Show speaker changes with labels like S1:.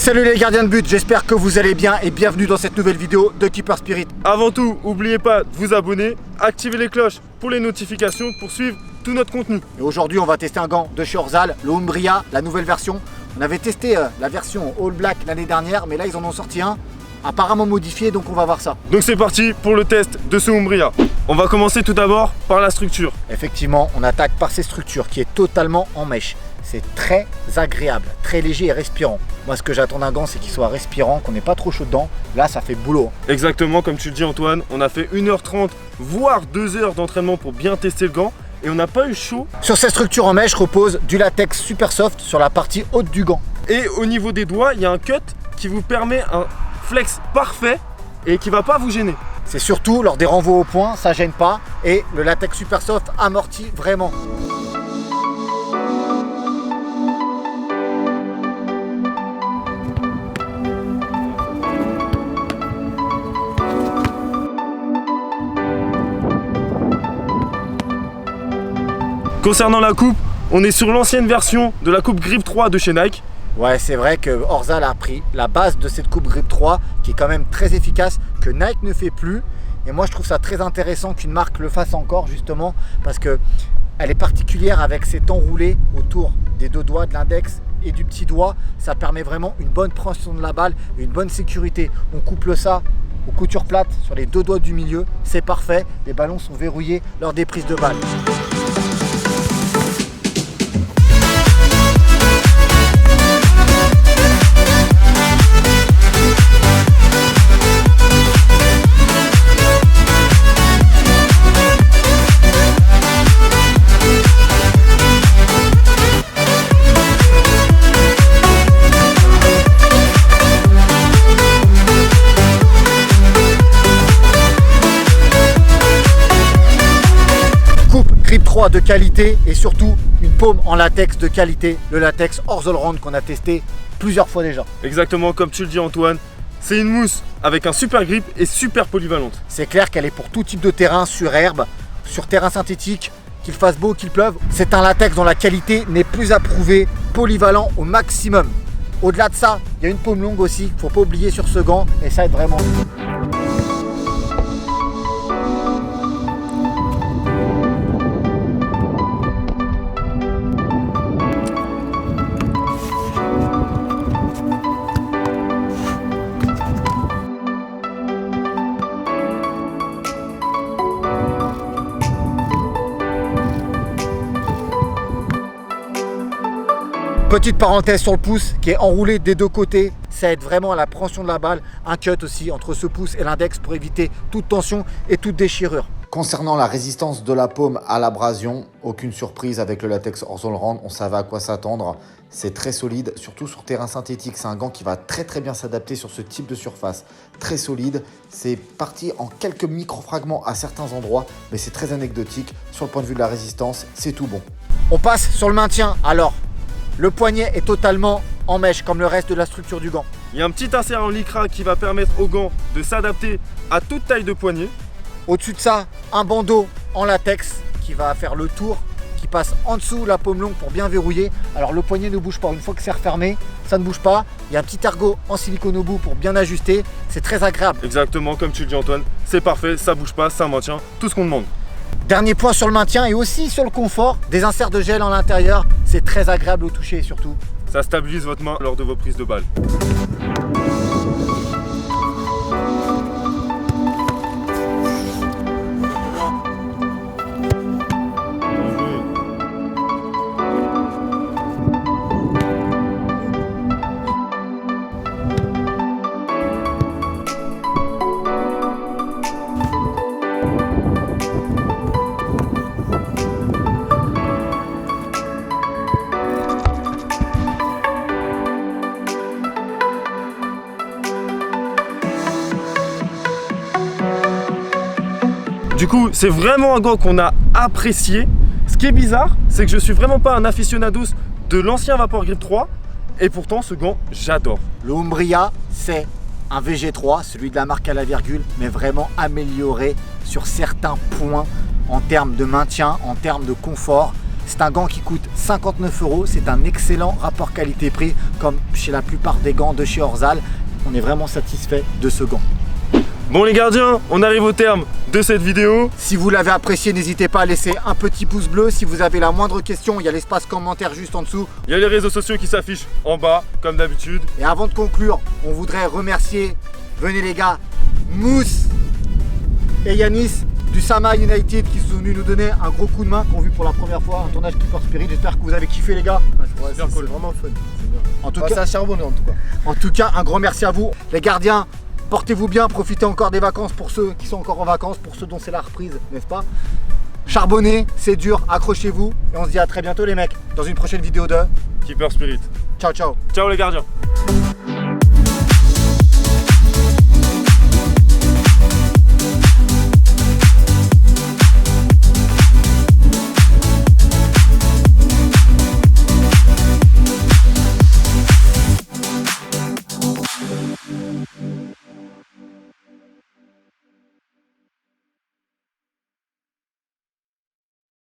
S1: Salut les gardiens de but, j'espère que vous allez bien et bienvenue dans cette nouvelle vidéo de Keeper Spirit.
S2: Avant tout, n'oubliez pas de vous abonner, activer les cloches pour les notifications pour suivre tout notre contenu.
S1: Et aujourd'hui on va tester un gant de chez Orzal, le Umbria, la nouvelle version. On avait testé la version All Black l'année dernière, mais là ils en ont sorti un apparemment modifié, donc on va voir ça.
S2: Donc c'est parti pour le test de ce Umbria. On va commencer tout d'abord par la structure.
S1: Effectivement, on attaque par ces structures qui est totalement en mèche. C'est très agréable, très léger et respirant. Moi, ce que j'attends d'un gant, c'est qu'il soit respirant, qu'on n'ait pas trop chaud dedans. Là, ça fait boulot.
S2: Exactement, comme tu le dis Antoine, on a fait 1h30, voire 2 heures d'entraînement pour bien tester le gant et on n'a pas eu chaud.
S1: Sur ces structures en mèche repose du latex super soft sur la partie haute du gant.
S2: Et au niveau des doigts, il y a un cut qui vous permet un flex parfait et qui va pas vous gêner.
S1: C'est surtout lors des renvois au point, ça gêne pas et le latex super soft amortit vraiment.
S2: Concernant la coupe, on est sur l'ancienne version de la coupe Grip 3 de chez Nike.
S1: Ouais, c'est vrai que Orzal a pris la base de cette coupe Grip 3 qui est quand même très efficace, que Nike ne fait plus. Et moi je trouve ça très intéressant qu'une marque le fasse encore, justement parce que elle est particulière avec cet enroulé autour des deux doigts, de l'index et du petit doigt. Ça permet vraiment une bonne préhension de la balle et une bonne sécurité. On couple ça aux coutures plates sur les deux doigts du milieu, c'est parfait. Les ballons sont verrouillés lors des prises de balle. Grip 3 de qualité et surtout une paume en latex de qualité, le latex Orzal Round qu'on a testé plusieurs fois déjà.
S2: Exactement comme tu le dis Antoine, c'est une mousse avec un super grip et super polyvalente.
S1: C'est clair qu'elle est pour tout type de terrain, sur herbe, sur terrain synthétique, qu'il fasse beau, qu'il pleuve. C'est un latex dont la qualité n'est plus à prouver, polyvalent au maximum. Au-delà de ça, il y a une paume longue aussi, faut pas oublier sur ce gant et ça aide vraiment. Petite parenthèse sur le pouce qui est enroulé des deux côtés, ça aide vraiment à la préhension de la balle. Un cut aussi entre ce pouce et l'index pour éviter toute tension et toute déchirure. Concernant la résistance de la paume à l'abrasion, aucune surprise avec le latex Orzal Round, on savait à quoi s'attendre. C'est très solide, surtout sur terrain synthétique. C'est un gant qui va très bien s'adapter sur ce type de surface. Très solide, c'est parti en quelques micro-fragments à certains endroits, mais c'est très anecdotique. Sur le point de vue de la résistance, c'est tout bon. On passe sur le maintien. Alors, le poignet est totalement en mèche comme le reste de la structure du gant.
S2: Il y a un petit insert en lycra qui va permettre au gant de s'adapter à toute taille de poignet.
S1: Au-dessus de ça, un bandeau en latex qui va faire le tour, qui passe en dessous la paume longue pour bien verrouiller. Alors le poignet ne bouge pas, une fois que c'est refermé, ça ne bouge pas. Il y a un petit ergot en silicone au bout pour bien ajuster, c'est très agréable.
S2: Exactement comme tu le dis Antoine, c'est parfait, ça bouge pas, ça maintient tout ce qu'on demande.
S1: Dernier point sur le maintien et aussi sur le confort, des inserts de gel en l'intérieur, c'est très agréable au toucher surtout.
S2: Ça stabilise votre main lors de vos prises de balle. Du coup, c'est vraiment un gant qu'on a apprécié. Ce qui est bizarre, c'est que je suis vraiment pas un aficionados de l'ancien Vapor Grip 3 et pourtant ce gant, j'adore.
S1: Le Umbria, c'est un VG3, celui de la marque à la virgule, mais vraiment amélioré sur certains points en termes de maintien, en termes de confort. C'est un gant qui coûte 59 €. C'est un excellent rapport qualité-prix, comme chez la plupart des gants de chez Orzal. On est vraiment satisfait de ce gant.
S2: Bon les gardiens, on arrive au terme de cette vidéo.
S1: Si vous l'avez apprécié, n'hésitez pas à laisser un petit pouce bleu. Si vous avez la moindre question, il y a l'espace commentaire juste en dessous.
S2: Il y a les réseaux sociaux qui s'affichent en bas, comme d'habitude.
S1: Et avant de conclure, on voudrait remercier, venez les gars, Mousse et Yanis du Sama United qui sont venus nous donner un gros coup de main, qu'on a vu pour la première fois un tournage Keeper Spirit. J'espère que vous avez kiffé les gars.
S3: C'est vraiment fun.
S1: En tout
S3: cas,
S1: cas,
S3: ça a charbonné en tout cas.
S1: En tout cas, un grand merci à vous. Les gardiens, portez-vous bien, profitez encore des vacances pour ceux qui sont encore en vacances, pour ceux dont c'est la reprise, n'est-ce pas? Charbonnez, c'est dur, accrochez-vous. Et on se dit à très bientôt les mecs, dans une prochaine vidéo de
S2: Keeper Spirit.
S1: Ciao ciao.
S2: Ciao les gardiens.